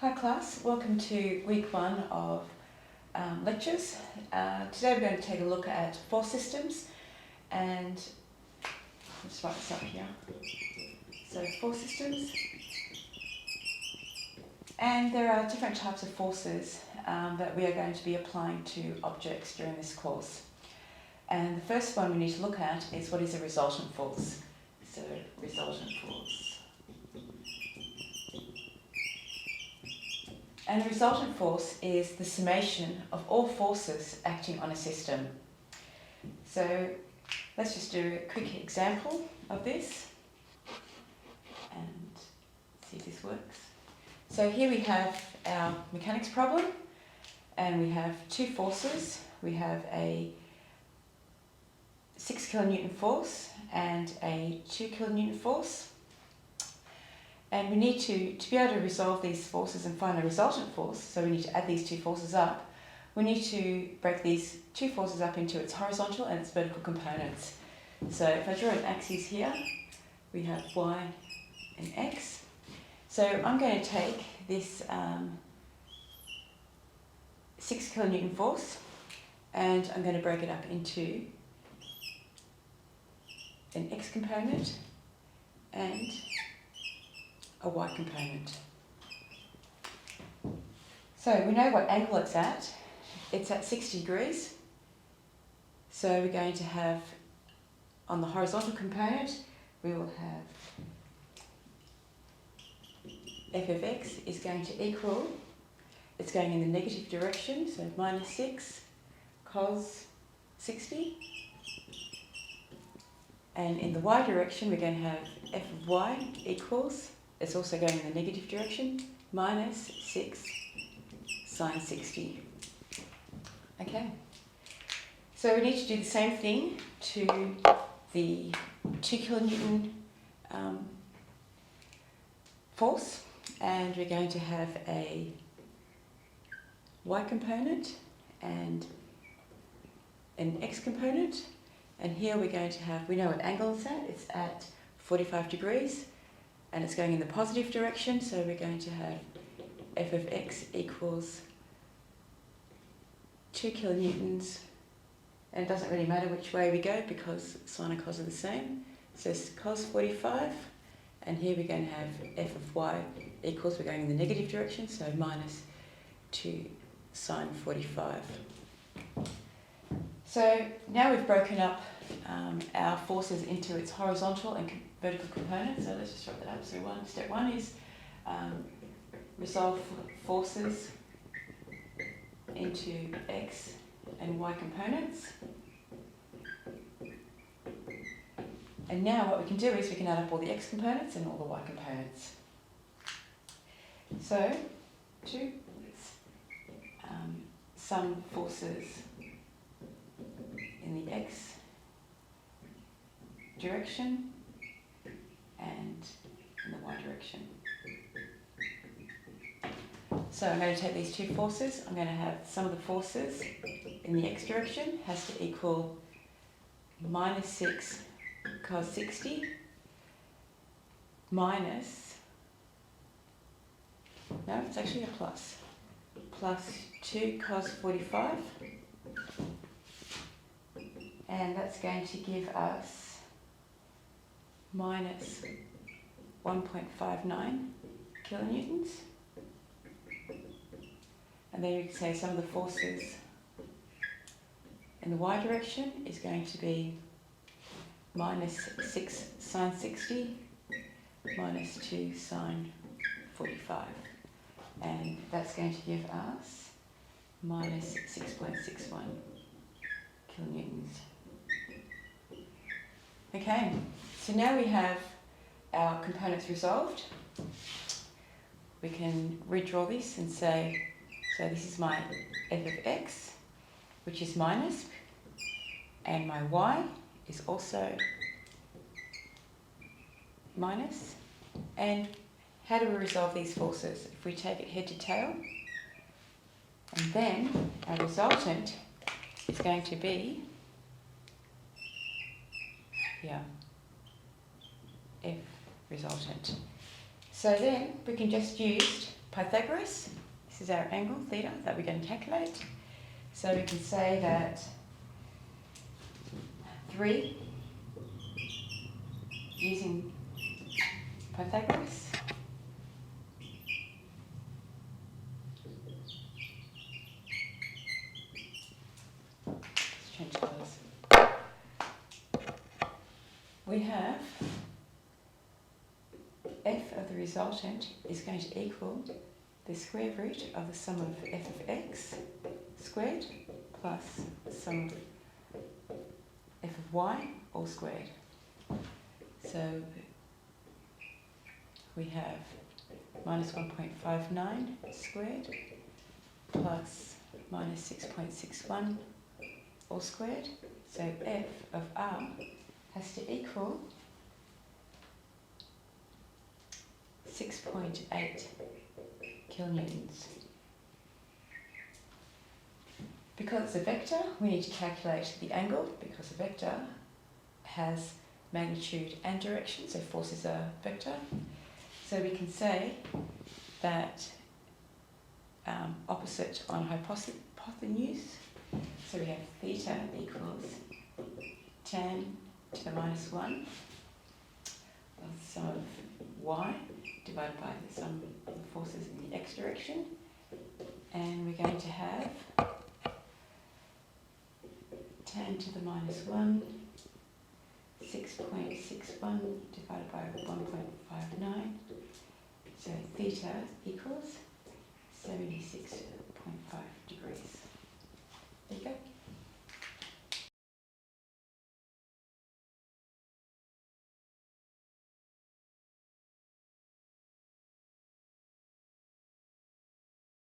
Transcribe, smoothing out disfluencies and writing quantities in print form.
Hi class, welcome to week 1 of lectures. Today we're going to take a look at force systems, and let's write this up here. So force systems, and there are different types of forces that we are going to be applying to objects during this course. And the first one we need to look at is what is a resultant force. So resultant force. And a resultant force is the summation of all forces acting on a system. So let's just do a quick example of this and see if this works. So here we have our mechanics problem, and we have two forces. We have a 6 kilonewton force and a 2 kilonewton force. And we need to be able to resolve these forces and find a resultant force, so we need to add these two forces up. We need to break these two forces up into its horizontal and its vertical components. So if I draw an axis here, we have y and x. So I'm going to take this 6 kilonewton force, and I'm going to break it up into an x component and a y component. So we know what angle it's at. It's at 60 degrees. So we're going to have, on the horizontal component, we will have f of x is going to equal, it's going in the negative direction, so minus 6 cos 60. And in the y direction, we're going to have f of y equals, it's also going in the negative direction, minus 6 sine 60. Okay, so we need to do the same thing to the 2 kilonewton force, and we're going to have a y component and an x component, and here we're going to have, we know what angle it's at 45 degrees. And it's going in the positive direction, so we're going to have f of x equals 2 kilonewtons, and it doesn't really matter which way we go because sine and cos are the same. So it's cos 45, and here we're going to have f of y equals, we're going in the negative direction, so minus 2 sine 45. So now we've broken up our forces into its horizontal and vertical components. So let's just write that up. So step one is resolve forces into x and y components. And now what we can do is we can add up all the x components and all the y components. So let's sum forces in the x direction and in the y direction. So I'm going to take these two forces, I'm going to have some of the forces in the x direction has to equal minus 6 cos 60 minus, no, it's actually a plus 2 cos 45, and that's going to give us minus 1.59 kilonewtons. And then you can say some of the forces in the y direction is going to be minus 6 sine 60 minus 2 sine 45. And that's going to give us minus 6.61 kilonewtons. Okay, so now we have our components resolved. We can redraw this and say, so this is my f of x, which is minus, and my y is also minus. And how do we resolve these forces? If we take it head to tail, and then our resultant is going to be f resultant. So then we can just use Pythagoras. This is our angle, theta, that we're going to calculate. So we can say that 3, using Pythagoras, let's change colours. We have f of the resultant is going to equal the square root of the sum of f of x squared plus the sum of f of y all squared. So we have minus 1.59 squared plus minus 6.61 all squared. So f of r has to equal 6.8 kilonewtons. Because it's a vector, we need to calculate the angle, because a vector has magnitude and direction, so force is a vector. So we can say that opposite on hypotenuse, so we have theta equals tan to the minus 1 of the sum of y divided by the sum of the forces in the x direction, and we're going to have tan to the minus 1, 6.61 divided by 1.59, so theta equals 76.5 degrees. There you go.